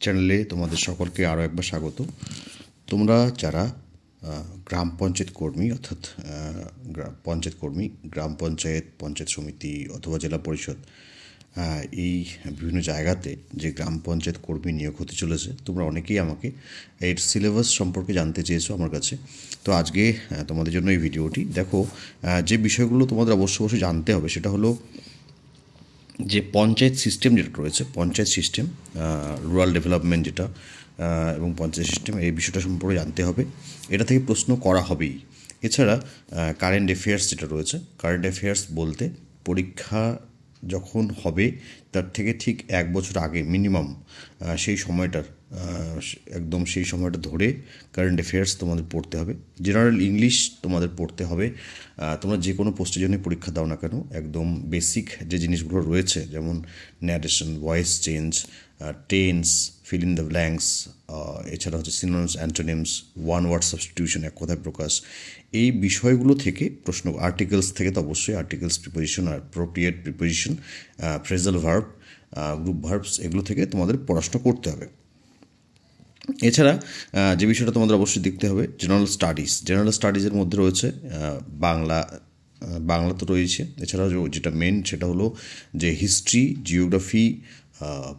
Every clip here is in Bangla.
চ্যানেলে তোমাদের সকলকে আরও একবার স্বাগত। তোমরা যারা গ্রাম পঞ্চায়েত কর্মী অর্থাৎ পঞ্চায়েত কর্মী, গ্রাম পঞ্চায়েত, পঞ্চায়েত সমিতি অথবা জেলা পরিষদ, এই বিভিন্ন জায়গাতে যে গ্রাম পঞ্চায়েত কর্মী নিয়োগ হতে চলেছে, তোমরা অনেকেই আমাকে এর সিলেবাস সম্পর্কে জানতে চেয়েছো আমার কাছে। তো আজকে তোমাদের জন্য এই ভিডিওটি। দেখো, যে বিষয়গুলো তোমাদের অবশ্যই জানতে হবে সেটা হলো যে পঞ্চায়েত সিস্টেম যেটা রয়েছে, পঞ্চায়েত সিস্টেম, রুরাল ডেভেলপমেন্ট যেটা, এবং পঞ্চায়েত সিস্টেম, এই বিষয়টা সম্পর্কে জানতে হবে। এটা থেকে প্রশ্ন করা হবেই। এছাড়া কারেন্ট অ্যাফেয়ার্স যেটা রয়েছে, কারেন্ট অ্যাফেয়ার্স বলতে পরীক্ষা যখন হবে তার থেকে ঠিক 1 বছর আগে মিনিমাম সেই সময়টার একদম সেই সময়টা ধরে কারেন্ট অ্যাফেয়ার্স তোমাদের পড়তে হবে। জেনারেল ইংলিশ তোমাদের পড়তে হবে। তোমরা যে কোনো পোস্টের জন্য পরীক্ষা দাও না কেন, একদম বেসিক যে জিনিসগুলো রয়েছে, যেমন narration, voice change, tense, fill in the blanks, এছাড়া হচ্ছে synonyms, antonyms, one word substitution, এক কথায় প্রকাশ, এই বিষয়গুলো থেকে প্রশ্ন। আর্টিকেলস থেকে তো অবশ্যই articles, preposition, appropriate preposition, phrasal verb, group verbs, এগুলো থেকে তোমাদের পড়াশোনা করতে হবে। এছাড়া যে বিষয়টা তোমাদের অবশ্যই দেখতে হবে, জেনারেল স্টাডিজ। জেনারেল স্টাডিজের মধ্যে রয়েছে বাংলা তো রয়েছে, এছাড়াও যেটা মেন সেটা হলো যে হিস্ট্রি, জিওগ্রাফি,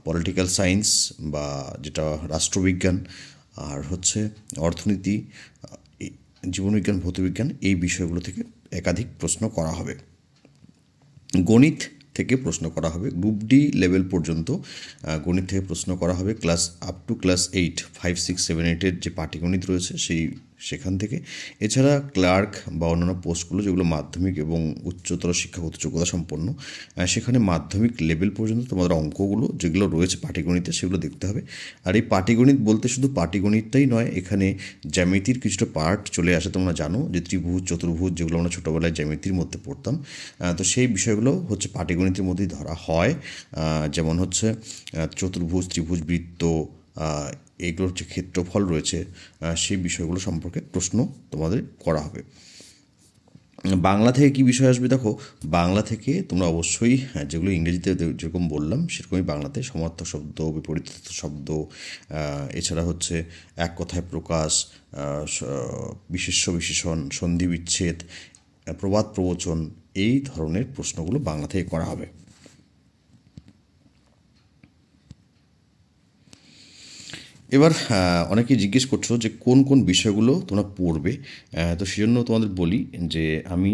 পলিটিক্যাল সায়েন্স বা যেটা রাষ্ট্রবিজ্ঞান, আর হচ্ছে অর্থনীতি, জীবনবিজ্ঞান, ভৌতবিজ্ঞান, এই বিষয়গুলো থেকে একাধিক প্রশ্ন করা হবে। গণিত থেকে প্রশ্ন করা হবে, গ্রুপ ডি লেভেল পর্যন্ত গণিত থেকে প্রশ্ন করা হবে। আপ টু ক্লাস 8, 5, 6, 7, 8-এর যে পাটিগণিত রয়েছে সেখান থেকে। এছাড়া ক্লার্ক বা অন্যান্য পোস্টগুলো যেগুলো মাধ্যমিক এবং উচ্চতর শিক্ষাগত যোগ্যতা সম্পন্ন, সেখানে মাধ্যমিক লেভেল পর্যন্ত তোমাদের অঙ্কগুলো যেগুলো রয়েছে পাটিগণিতে সেগুলো দেখতে হবে। আর এই পাটিগণিত বলতে শুধু পাটিগণিতটাই নয়, এখানে জ্যামিতির কিছুটা পার্ট চলে আসে। তোমরা জানো যে ত্রিভুজ, চতুর্ভুজ, যেগুলো আমরা ছোটোবেলায় জ্যামিতির মধ্যে পড়তাম, তো সেই বিষয়গুলো হচ্ছে পাটিগণিতের মধ্যেই ধরা হয়। যেমন হচ্ছে চতুর্ভুজ, ত্রিভুজ, বৃত্ত, এগুলোর যে ক্ষেত্রফল রয়েছে, সেই বিষয়গুলো সম্পর্কে প্রশ্ন তোমাদের করা হবে। বাংলা থেকে কী বিষয় আসবে? দেখো, বাংলা থেকে তোমরা অবশ্যই যেগুলো ইংরেজিতে যেরকম বললাম সেরকমই বাংলাতে সমার্থক শব্দ, বিপরীত শব্দ, এছাড়া হচ্ছে এক কথায় প্রকাশ, বিশেষ্য বিশেষণ, সন্ধি বিচ্ছেদ, প্রবাদ প্রবচন, এই ধরনের প্রশ্নগুলো বাংলা থেকে করা হবে। এবার অনেকেই জিজ্ঞেস করছো যে কোন কোন বিষয়গুলো তোমরা পড়বে, তো সেজন্য তোমাদের বলি যে আমি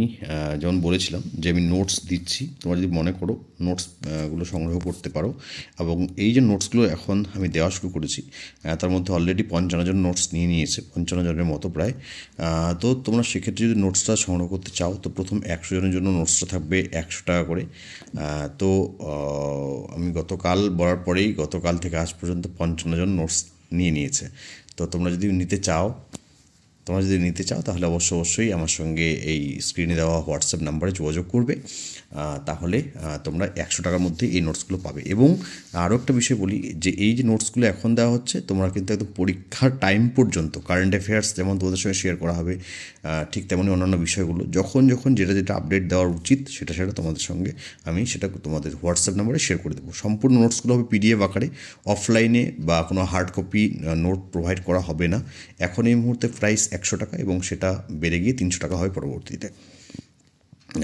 যেমন বলেছিলাম যে আমি নোটস দিচ্ছি, তোমরা যদি মনে করো নোটসগুলো সংগ্রহ করতে পারো। এবং এই যে নোটসগুলো এখন আমি দেওয়া শুরু করেছি, তার মধ্যে অলরেডি 55 জন নোটস নিয়েছে, 55 জনের মতো প্রায়। তো তোমরা সেক্ষেত্রে যদি নোটসটা সংগ্রহ করতে চাও, তো প্রথম 100 জনের জন্য নোটসটা থাকবে 100 টাকা করে। তো আমি গতকাল বলার পরেই গতকাল থেকে আজ পর্যন্ত 55 জন নোটস নিয়েছে। তো তোমরা যদি নিতে চাও তাহলে অবশ্যই আমার সঙ্গে এই স্ক্রিনে দেওয়া হোয়াটসঅ্যাপ নাম্বারে যোগাযোগ করবে। তাহলে তোমরা 100 টাকার মধ্যে এই নোটসগুলো পাবে। এবং আরও একটা বিষয় বলি যে এই যে নোটসগুলো এখন দেওয়া হচ্ছে, তোমরা কিন্তু একদম পরীক্ষার টাইম পর্যন্ত কারেন্ট অ্যাফেয়ার্স যেমন তোমাদের সঙ্গে শেয়ার করা হবে, ঠিক তেমনই অন্যান্য বিষয়গুলো যখন যেটা আপডেট দেওয়ার উচিত সেটা তোমাদের সঙ্গে আমি সেটা তোমাদের হোয়াটসঅ্যাপ নাম্বারে শেয়ার করে দেবো। সম্পূর্ণ নোটসগুলো হবে পিডিএফ আকারে, অফলাইনে বা কোনো হার্ড কপি নোট প্রোভাইড করা হবে না। এখন এই মুহূর্তে প্রাইস 100 টাকা এবং সেটা বেড়ে গিয়ে 300 টাকা হয় পরবর্তীতে।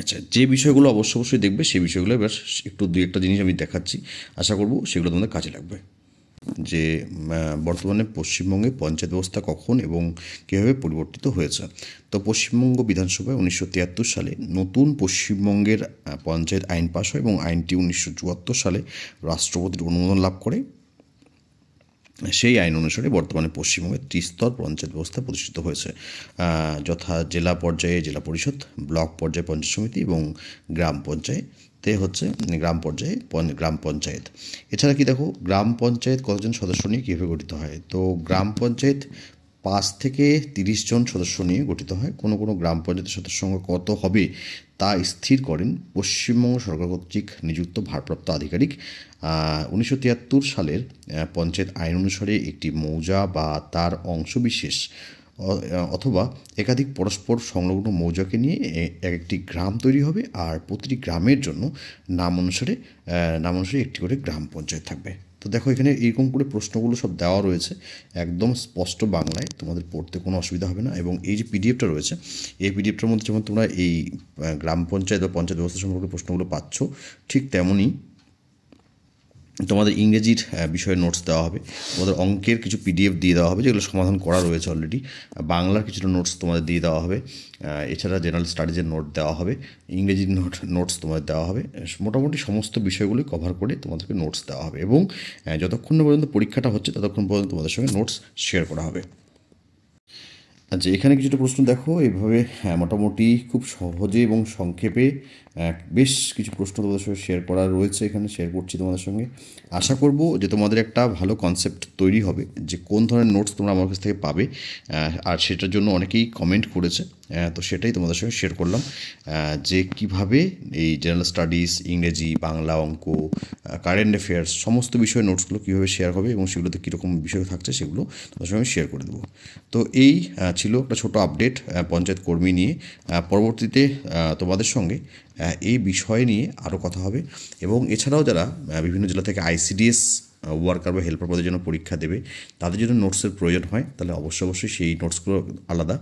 আচ্ছা, যে বিষয়গুলো অবশ্যই দেখবে সেই বিষয়গুলো এবার একটু 2-1টা জিনিস আমি দেখাচ্ছি, আশা করব সেগুলো তোমাদের কাজে লাগবে। যে বর্তমানে পশ্চিমবঙ্গে পঞ্চায়েত ব্যবস্থা কখন এবং কীভাবে পরিবর্তিত হয়েছে। তো পশ্চিমবঙ্গ বিধানসভায় 1973 সালে নতুন পশ্চিমবঙ্গের পঞ্চায়েত আইন পাস হয় এবং আইনটি 1974 সালে রাষ্ট্রপতির অনুমোদন লাভ করে। সেই আইন অনুসারে বর্তমানে পশ্চিমবঙ্গে ত্রিস্তর পঞ্চায়েত ব্যবস্থা প্রতিষ্ঠিত হয়েছে, যথা জেলা পর্যায়ে জেলা পরিষদ, ব্লক পর্যায়ে পঞ্চায়েত সমিতি এবং গ্রাম পঞ্চায়েতে হচ্ছে গ্রাম পর্যায়ে গ্রাম পঞ্চায়েত। এছাড়া কি দেখো, গ্রাম পঞ্চায়েত কতজন সদস্য নিয়ে কীভাবে গঠিত হয়। তো গ্রাম পঞ্চায়েত 5 থেকে 30 জন সদস্য নিয়ে গঠিত হয়। কোনো গ্রাম পঞ্চায়েতের সদস্য সংখ্যা কত হবে তা স্থির করেন পশ্চিমবঙ্গ সরকার কর্তৃক নিযুক্ত ভারপ্রাপ্ত আধিকারিক। 1973 সালের পঞ্চায়েত আইন অনুসারে একটি মৌজা বা তার অংশবিশেষ অথবা একাধিক পরস্পর সংলগ্ন মৌজাকে নিয়ে একটি গ্রাম তৈরি হবে, আর প্রতিটি গ্রামের জন্য নাম অনুসারে একটি করে গ্রাম পঞ্চায়েত থাকবে। তো দেখো এখানে এরকম করে প্রশ্নগুলো সব দেওয়া রয়েছে একদম স্পষ্ট বাংলায়, তোমাদের পড়তে কোনো অসুবিধা হবে না। এবং এই যে পিডিএফটা রয়েছে, এই পিডিএফটার মধ্যে যেমন তোমরা এই গ্রাম পঞ্চায়েত বা পঞ্চায়েত ব্যবস্থা সম্পর্কে প্রশ্নগুলো পাচ্ছ, ঠিক তেমনই তোমাদের ইংরেজির বিষয়ে নোটস দেওয়া হবে, তোমাদের অঙ্কের কিছু পিডিএফ দিয়ে দেওয়া হবে যেগুলো সমাধান করা রয়েছে অলরেডি, বাংলার কিছুটা নোটস তোমাদের দিয়ে দেওয়া হবে, এছাড়া জেনারেল স্টাডিজের নোট দেওয়া হবে, ইংরেজির নোটস তোমাদের দেওয়া হবে। মোটামুটি সমস্ত বিষয়গুলি কভার করে তোমাদেরকে নোটস দেওয়া হবে এবং যতক্ষণ না পর্যন্ত পরীক্ষাটা হচ্ছে ততক্ষণ পর্যন্ত তোমাদের সঙ্গে নোটস শেয়ার করা হবে। আচ্ছা, এখানে কিছুটা প্রশ্ন দেখো এইভাবে, মোটামুটি খুব সহজে এবং সংক্ষেপে বেশ কিছু প্রশ্ন তোমাদের সঙ্গে শেয়ার করা রয়েছে, এখানে শেয়ার করছি তোমাদের সঙ্গে। আশা করব যে তোমাদের একটা ভালো কনসেপ্ট তৈরি হবে যে কোন ধরনের নোটস তোমরা আমার কাছ থেকে পাবে, আর সেটার জন্য অনেকেই কমেন্ট করেছে, তো সেটাই তোমাদের সঙ্গে শেয়ার করলাম যে কিভাবে এই জেনারেল স্টাডিজ, ইংরেজি, বাংলা, অঙ্ক, কারেন্ট অ্যাফেয়ার্স সমস্ত বিষয়ের নোটসগুলো কীভাবে শেয়ার হবে এবং সেগুলোতে কীরকম বিষয় থাকছে সেগুলো তোমাদের সঙ্গে শেয়ার করে দেবো। তো এই ছিল একটা ছোটো আপডেট পঞ্চায়েত কর্মী নিয়ে। পরবর্তীতে তোমাদের সঙ্গে এই বিষয় নিয়ে আরও কথা হবে এবং এছাড়াও যারা বিভিন্ন জেলা থেকে আইসিডিএস ওয়ার্কার বা হেল্পার পদের জন্য পরীক্ষা দেবে, তাদের জন্য নোটসের প্রয়োজন হয়, তাহলে অবশ্যই সেই নোটসগুলো আলাদা,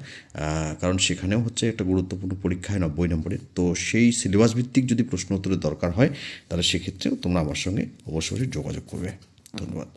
কারণ সেখানেও হচ্ছে একটা গুরুত্বপূর্ণ পরীক্ষা হয় 90 নম্বরের। তো সেই সিলেবাস ভিত্তিক যদি প্রশ্ন উত্তরের দরকার হয় তাহলে সেক্ষেত্রেও তোমরা আমার সঙ্গে অবশ্যই যোগাযোগ করবে। ধন্যবাদ।